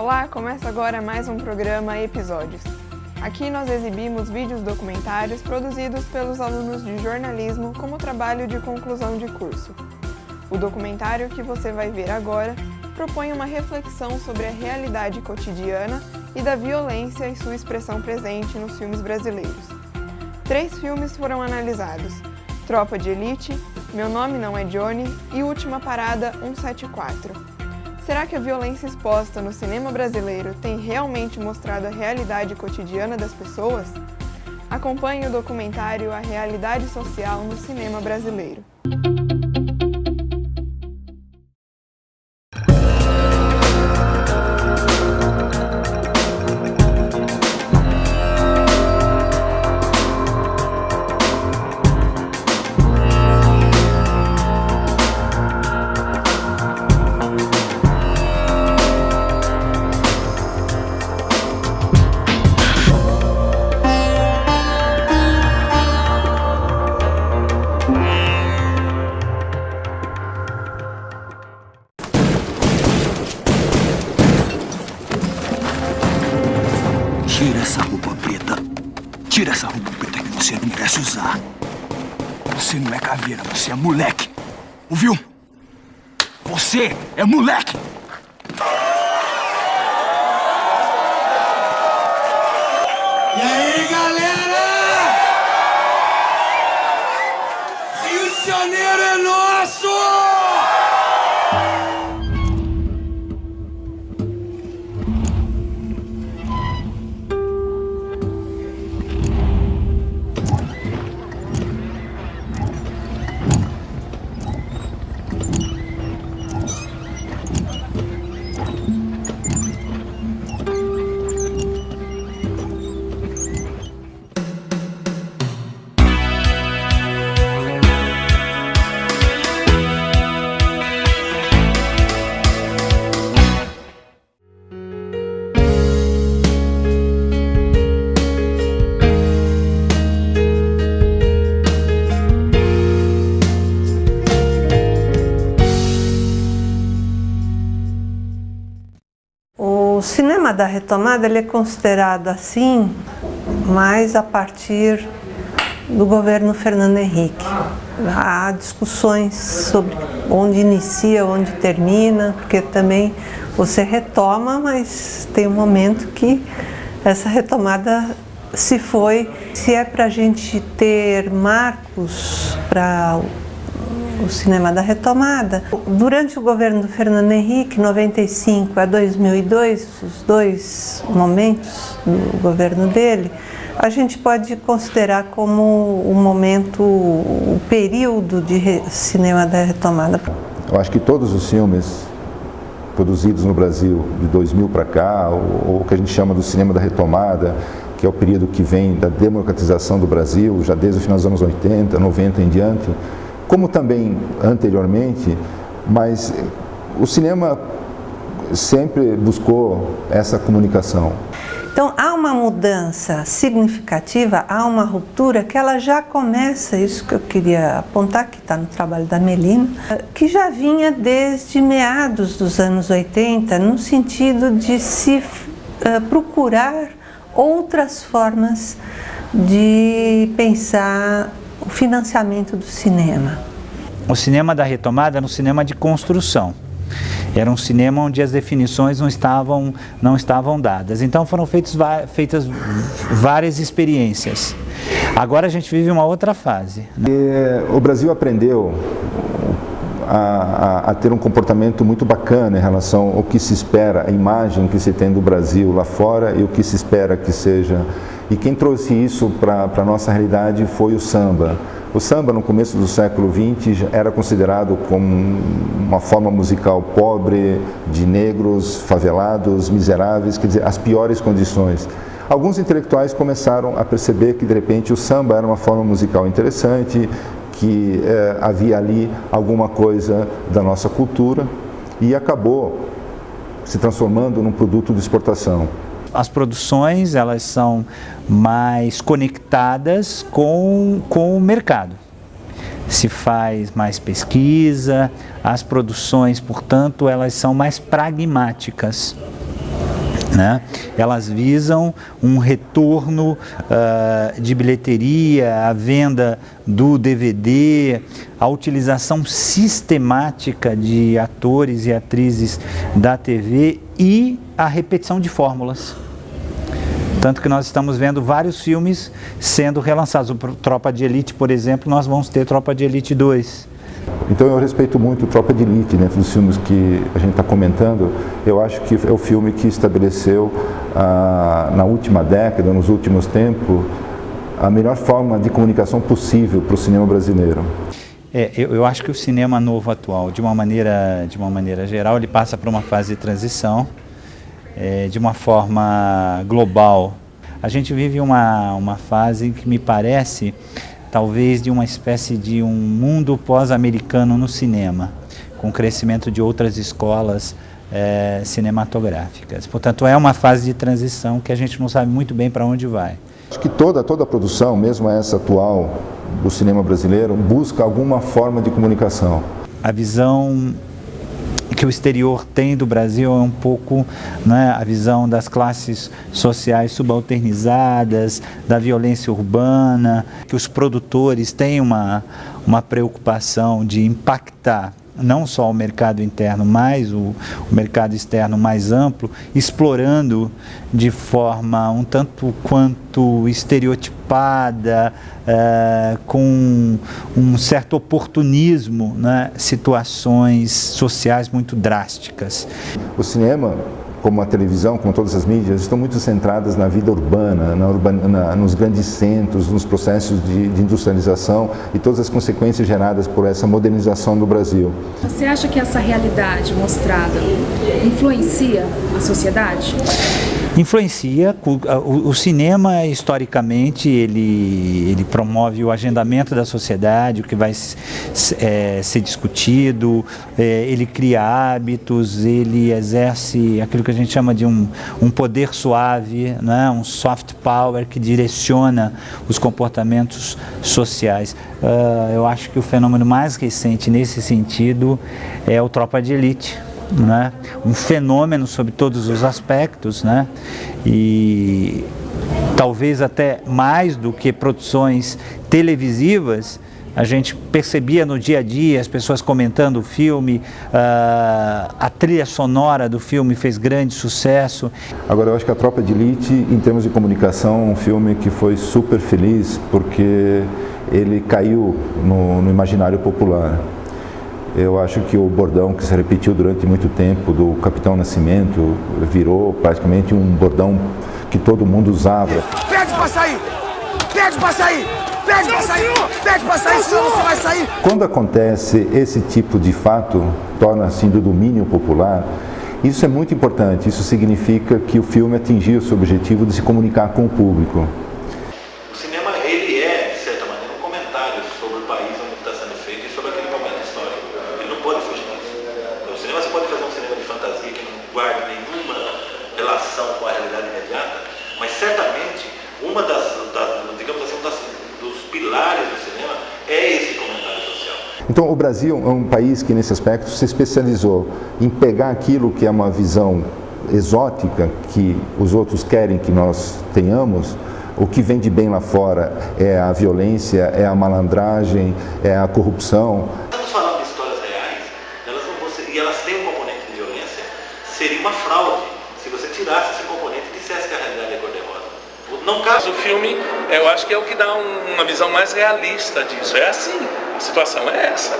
Olá, começa agora mais um programa Episódios. Aqui nós exibimos vídeos documentários produzidos pelos alunos de jornalismo como trabalho de conclusão de curso. O documentário que você vai ver agora propõe uma reflexão sobre a realidade cotidiana e da violência e sua expressão presente nos filmes brasileiros. 3 filmes foram analisados: Tropa de Elite, Meu Nome Não é Johnny e Última Parada 174. Será que a violência exposta no cinema brasileiro tem realmente mostrado a realidade cotidiana das pessoas? Acompanhe o documentário A Realidade Social no Cinema Brasileiro. Tira essa roupa preta. Tira essa roupa preta que você não merece usar. Você não é caveira, você é moleque. Ouviu? Você é moleque! E aí, galera? Rio de Janeiro é nosso! O cinema da retomada ele é considerado assim, mais a partir do governo Fernando Henrique. Há discussões sobre onde inicia, onde termina, porque também você retoma, mas tem um momento que essa retomada se foi. Se é para a gente ter marcos para o cinema da retomada, durante o governo do Fernando Henrique, 95 a 2002, os 2 momentos do governo dele, a gente pode considerar como um momento, o período de cinema da retomada. Eu acho que todos os filmes produzidos no Brasil de 2000 para cá, ou o que a gente chama do cinema da retomada, que é o período que vem da democratização do Brasil, já desde o final dos anos 80, 90 em diante, como também anteriormente, mas o cinema sempre buscou essa comunicação. Então há uma mudança significativa, há uma ruptura que ela já começa, isso que eu queria apontar, que está no trabalho da Melina, que já vinha desde meados dos anos 80, no sentido de se procurar outras formas de pensar o financiamento do cinema. O cinema da retomada era um cinema de construção. Era um cinema onde as definições não estavam dadas. Então foram feitas várias experiências. Agora a gente vive uma outra fase. O Brasil aprendeu a ter um comportamento muito bacana em relação ao que se espera, a imagem que se tem do Brasil lá fora e o que se espera que seja. E quem trouxe isso para a nossa realidade foi o samba. O samba, no começo do século XX, era considerado como uma forma musical pobre, de negros, favelados, miseráveis, quer dizer, as piores condições. Alguns intelectuais começaram a perceber que, de repente, o samba era uma forma musical interessante, que havia ali alguma coisa da nossa cultura e acabou se transformando num produto de exportação. As produções, elas são mais conectadas com o mercado. Se faz mais pesquisa, as produções, portanto, elas são mais pragmáticas. né? Elas visam um retorno de bilheteria, a venda do DVD, a utilização sistemática de atores e atrizes da TV e a repetição de fórmulas. Tanto que nós estamos vendo vários filmes sendo relançados. O Tropa de Elite, por exemplo, nós vamos ter Tropa de Elite 2. Então eu respeito muito Tropa de Elite dentro dos filmes que a gente está comentando. Eu acho que é o filme que estabeleceu na última década, nos últimos tempos, a melhor forma de comunicação possível para o cinema brasileiro. Eu acho que o cinema novo atual, de uma maneira geral, ele passa por uma fase de transição, de uma forma global. A gente vive uma fase que me parece talvez de uma espécie de um mundo pós-americano no cinema, com o crescimento de outras escolas cinematográficas. Portanto, é uma fase de transição que a gente não sabe muito bem para onde vai. Acho que toda a produção, mesmo essa atual do cinema brasileiro, busca alguma forma de comunicação. A visão que o exterior tem do Brasil é um pouco, né, a visão das classes sociais subalternizadas, da violência urbana, que os produtores têm uma preocupação de impactar não só o mercado interno, mas o mercado externo mais amplo, explorando de forma um tanto quanto estereotipada, com um certo oportunismo, né, situações sociais muito drásticas. O cinema, como a televisão, como todas as mídias, estão muito centradas na vida urbana, nos grandes centros, nos processos de industrialização e todas as consequências geradas por essa modernização do Brasil. Você acha que essa realidade mostrada influencia a sociedade? Influencia. O cinema, historicamente, ele promove o agendamento da sociedade, o que vai ser discutido, ele cria hábitos, ele exerce aquilo que a gente chama de um poder suave, né? Um soft power que direciona os comportamentos sociais. Eu acho que o fenômeno mais recente nesse sentido é o Tropa de Elite. Né? Um fenômeno sobre todos os aspectos, né? E talvez até mais do que produções televisivas, a gente percebia no dia a dia as pessoas comentando o filme, a trilha sonora do filme fez grande sucesso. Agora, eu acho que a Tropa de Elite, em termos de comunicação, é um filme que foi super feliz porque ele caiu no imaginário popular. Eu acho que o bordão que se repetiu durante muito tempo do Capitão Nascimento virou praticamente um bordão que todo mundo usava. Pede pra sair! Pede pra sair! Pede pra sair! Pede pra sair, senão você vai sair! Quando acontece esse tipo de fato, torna-se do domínio popular, isso é muito importante. Isso significa que o filme atingiu o seu objetivo de se comunicar com o público. O cinema, ele é, de certa maneira, um comentário sobre o país onde está sendo feito e sobre aquele momento histórico. Ele não pode fugir disso. O cinema, você pode fazer um cinema de fantasia que não guarde nenhuma relação com a realidade imediata, mas certamente uma digamos assim, dos pilares do cinema é esse comentário social. Então, o Brasil é um país que, nesse aspecto, se especializou em pegar aquilo que é uma visão exótica, que os outros querem que nós tenhamos. O que vem de bem lá fora é a violência, é a malandragem, é a corrupção. Estamos falando de histórias reais, elas não vão ser, e elas têm um componente de violência, seria uma fraude se você tirasse esse componente e dissesse que a realidade é cor-de-rosa. No caso do filme, eu acho que é o que dá uma visão mais realista disso. É assim, a situação é essa.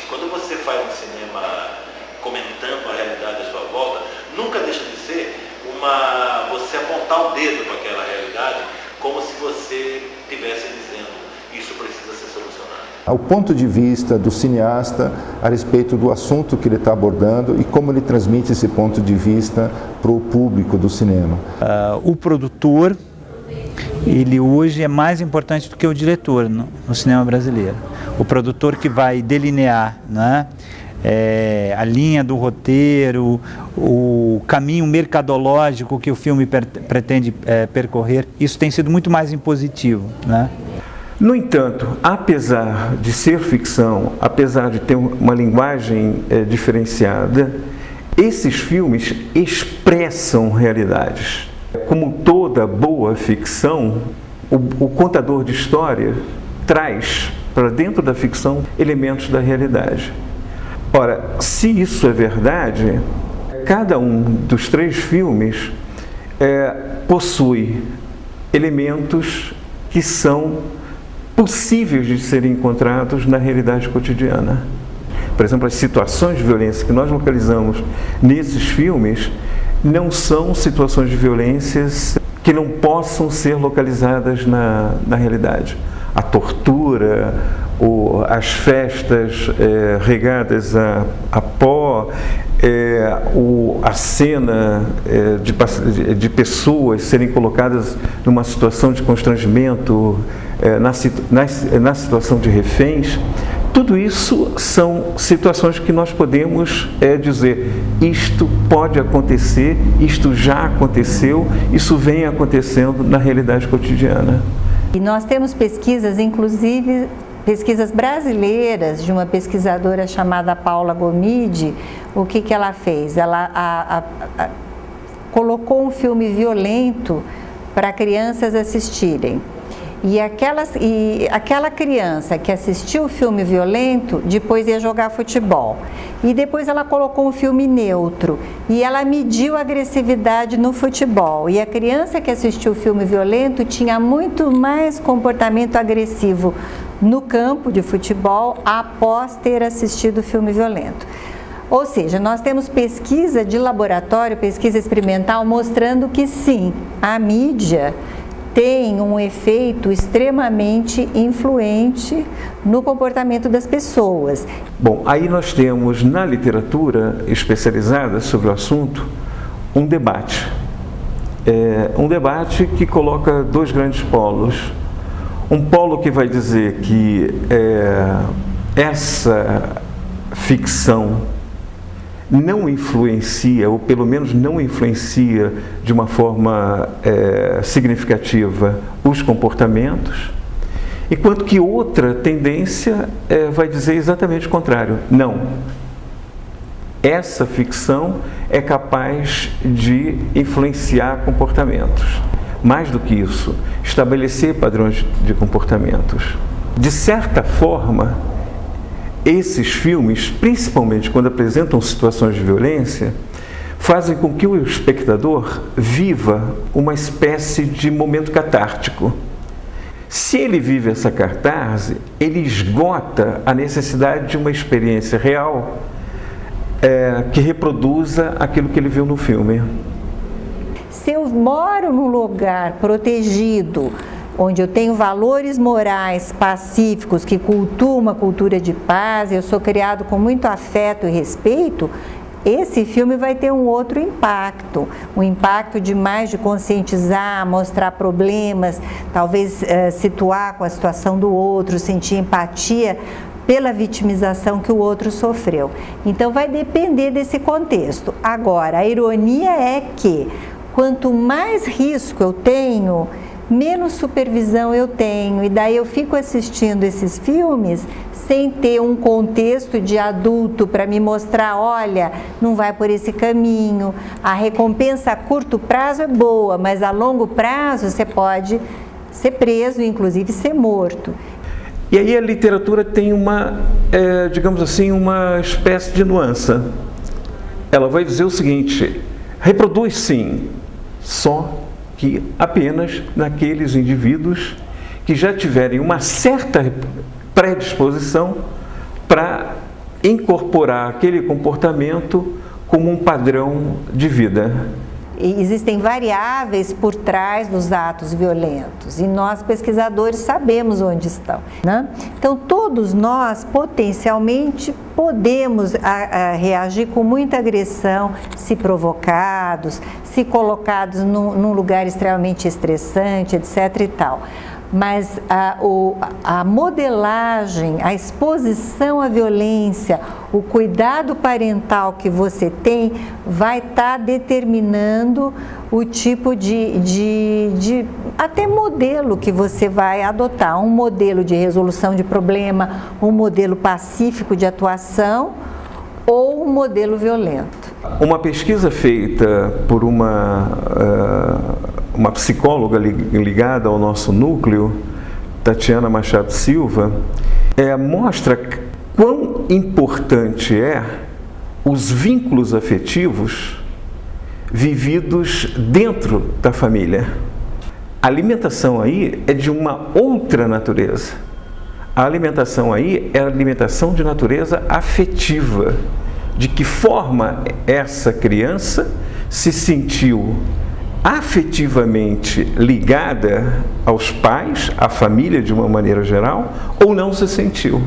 Quando você faz um cinema comentando a realidade à sua volta, nunca deixa de ser você apontar o dedo para aquela realidade, como se você estivesse dizendo, isso precisa ser solucionado. O ponto de vista do cineasta a respeito do assunto que ele está abordando e como ele transmite esse ponto de vista para o público do cinema. O produtor, ele hoje é mais importante do que o diretor no cinema brasileiro. O produtor que vai delinear, né, a linha do roteiro, o caminho mercadológico que o filme pretende percorrer, isso tem sido muito mais impositivo, né? No entanto, apesar de ser ficção, apesar de ter uma linguagem diferenciada, esses filmes expressam realidades. Como toda boa ficção, o contador de história traz para dentro da ficção elementos da realidade. Ora, se isso é verdade, cada um dos 3 filmes possui elementos que são possíveis de serem encontrados na realidade cotidiana. Por exemplo, as situações de violência que nós localizamos nesses filmes não são situações de violências que não possam ser localizadas na realidade. A tortura, as festas regadas a pó, a cena de pessoas serem colocadas numa situação de constrangimento, na situação de reféns, tudo isso são situações que nós podemos dizer, isto pode acontecer, isto já aconteceu, isso vem acontecendo na realidade cotidiana. E nós temos pesquisas, inclusive pesquisas brasileiras, de uma pesquisadora chamada Paula Gomide. O que ela fez? Ela colocou um filme violento para crianças assistirem. E aquela criança que assistiu o filme violento, depois ia jogar futebol. E depois ela colocou um filme neutro. E ela mediu a agressividade no futebol. E a criança que assistiu o filme violento tinha muito mais comportamento agressivo no campo de futebol após ter assistido o filme violento. Ou seja, nós temos pesquisa de laboratório, pesquisa experimental, mostrando que sim, a mídia tem um efeito extremamente influente no comportamento das pessoas. Bom, aí nós temos na literatura especializada sobre o assunto um debate. Um debate que coloca 2 grandes polos. Um polo que vai dizer que essa ficção não influencia, ou pelo menos não influencia de uma forma significativa os comportamentos, enquanto que outra tendência vai dizer exatamente o contrário. Não, essa ficção é capaz de influenciar comportamentos. Mais do que isso, estabelecer padrões de comportamentos. De certa forma, esses filmes, principalmente quando apresentam situações de violência, fazem com que o espectador viva uma espécie de momento catártico. Se ele vive essa catarse, ele esgota a necessidade de uma experiência real que reproduza aquilo que ele viu no filme. Se eu moro num lugar protegido, onde eu tenho valores morais pacíficos, que cultuam uma cultura de paz, eu sou criado com muito afeto e respeito, esse filme vai ter um outro impacto, um impacto de conscientizar, mostrar problemas, talvez situar com a situação do outro, sentir empatia pela vitimização que o outro sofreu. Então vai depender desse contexto. Agora, a ironia é que quanto mais risco eu tenho, menos supervisão eu tenho, e daí eu fico assistindo esses filmes sem ter um contexto de adulto para me mostrar, olha, não vai por esse caminho, a recompensa a curto prazo é boa, mas a longo prazo você pode ser preso, inclusive ser morto. E aí a literatura tem digamos assim, uma espécie de nuance. Ela vai dizer o seguinte, reproduz sim, só que apenas naqueles indivíduos que já tiverem uma certa predisposição para incorporar aquele comportamento como um padrão de vida. Existem variáveis por trás dos atos violentos e nós, pesquisadores, sabemos onde estão, né? Então, todos nós, potencialmente, podemos reagir com muita agressão se provocados, se colocados num lugar extremamente estressante, etc. e tal. Mas a modelagem, a exposição à violência, o cuidado parental que você tem vai estar determinando o tipo de até modelo que você vai adotar. Um modelo de resolução de problema, um modelo pacífico de atuação, ou um modelo violento. Uma pesquisa feita por uma psicóloga ligada ao nosso núcleo, Tatiana Machado Silva, mostra quão importante é os vínculos afetivos vividos dentro da família. A alimentação aí é de uma outra natureza. A alimentação aí é a alimentação de natureza afetiva. De que forma essa criança se sentiu afetivamente ligada aos pais, à família de uma maneira geral, ou não se sentiu.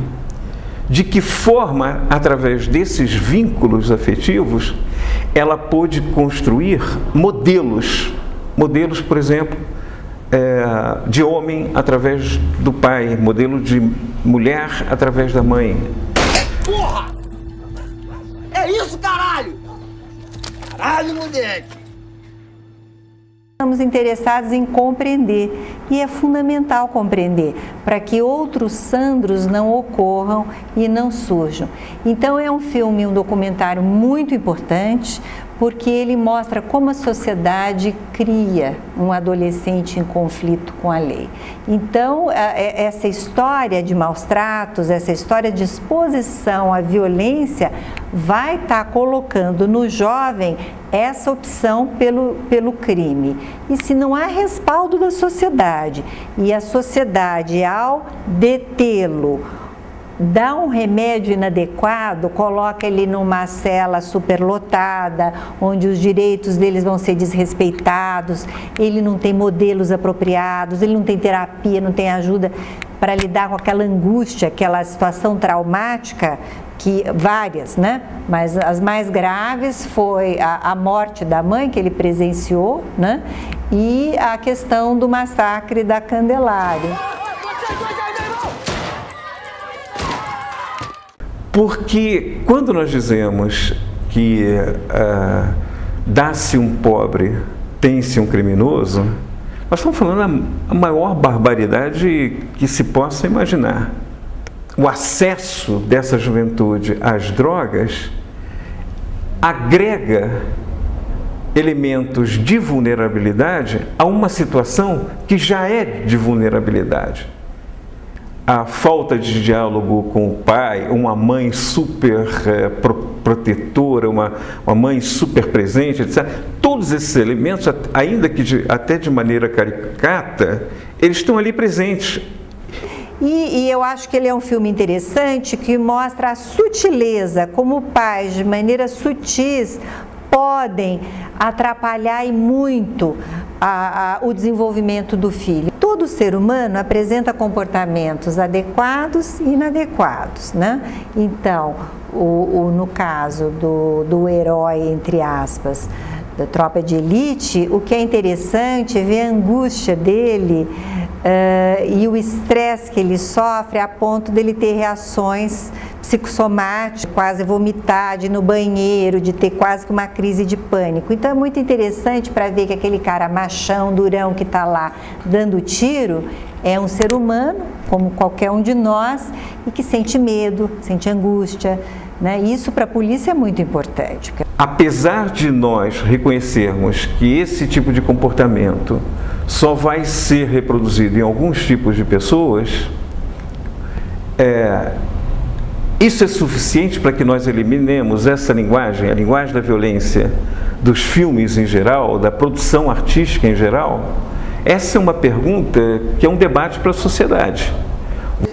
De que forma, através desses vínculos afetivos, ela pôde construir modelos, por exemplo, de homem através do pai, modelo de mulher através da mãe. Porra! É isso, caralho! Caralho, moleque! Estamos interessados em compreender, e é fundamental compreender, para que outros Sandros não ocorram e não surjam. Então é um filme, um documentário muito importante, porque ele mostra como a sociedade cria um adolescente em conflito com a lei. Então, essa história de maus tratos, essa história de exposição à violência, vai estar colocando no jovem essa opção pelo crime. E se não há respaldo da sociedade, e a sociedade, ao detê-lo, dá um remédio inadequado, coloca ele numa cela superlotada, onde os direitos deles vão ser desrespeitados, ele não tem modelos apropriados, ele não tem terapia, não tem ajuda para lidar com aquela angústia, aquela situação traumática, que várias, né? Mas as mais graves foi a morte da mãe que ele presenciou, né? E a questão do massacre da Candelária. Porque quando nós dizemos que dá-se um pobre, tem-se um criminoso, nós estamos falando a maior barbaridade que se possa imaginar. O acesso dessa juventude às drogas agrega elementos de vulnerabilidade a uma situação que já é de vulnerabilidade. A falta de diálogo com o pai, uma mãe super protetora, uma mãe super presente, etc. Todos esses elementos, ainda que até de maneira caricata, eles estão ali presentes. E eu acho que ele é um filme interessante que mostra a sutileza, como pais, de maneira sutis, podem atrapalhar e muito o desenvolvimento do filho. Todo ser humano apresenta comportamentos adequados e inadequados, né? Então, no caso do herói, entre aspas, da tropa de elite, o que é interessante é ver a angústia dele e o estresse que ele sofre a ponto dele ter reações psicossomáticas, quase vomitar, de ir no banheiro, de ter quase que uma crise de pânico. Então é muito interessante para ver que aquele cara machão, durão, que está lá dando tiro, é um ser humano, como qualquer um de nós, e que sente medo, sente angústia, né? Isso para a polícia é muito importante. Apesar de nós reconhecermos que esse tipo de comportamento só vai ser reproduzido em alguns tipos de pessoas, isso é suficiente para que nós eliminemos essa linguagem, a linguagem da violência, dos filmes em geral, da produção artística em geral? Essa é uma pergunta que é um debate para a sociedade.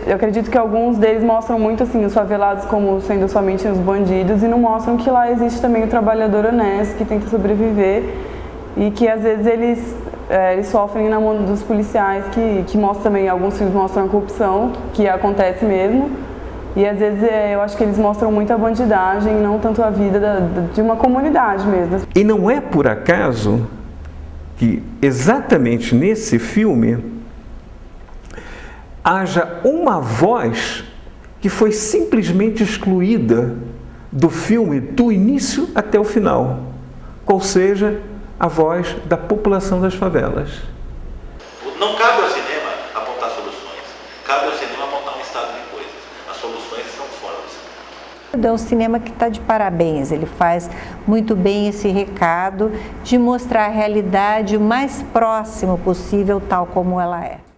Eu acredito que alguns deles mostram muito assim os favelados como sendo somente os bandidos e não mostram que lá existe também o trabalhador honesto que tenta sobreviver e que às vezes eles sofrem na mão dos policiais, que mostram também, alguns filmes mostram a corrupção, que acontece mesmo, e às vezes eu acho que eles mostram muito a bandidagem, não tanto a vida de uma comunidade mesmo. E não é por acaso que exatamente nesse filme haja uma voz que foi simplesmente excluída do filme do início até o final, qual seja a voz da população das favelas. Não cabe ao cinema apontar soluções, cabe ao cinema apontar um estado de coisas. As soluções estão fora do cinema. É um cinema que está de parabéns, ele faz muito bem esse recado de mostrar a realidade o mais próximo possível, tal como ela é.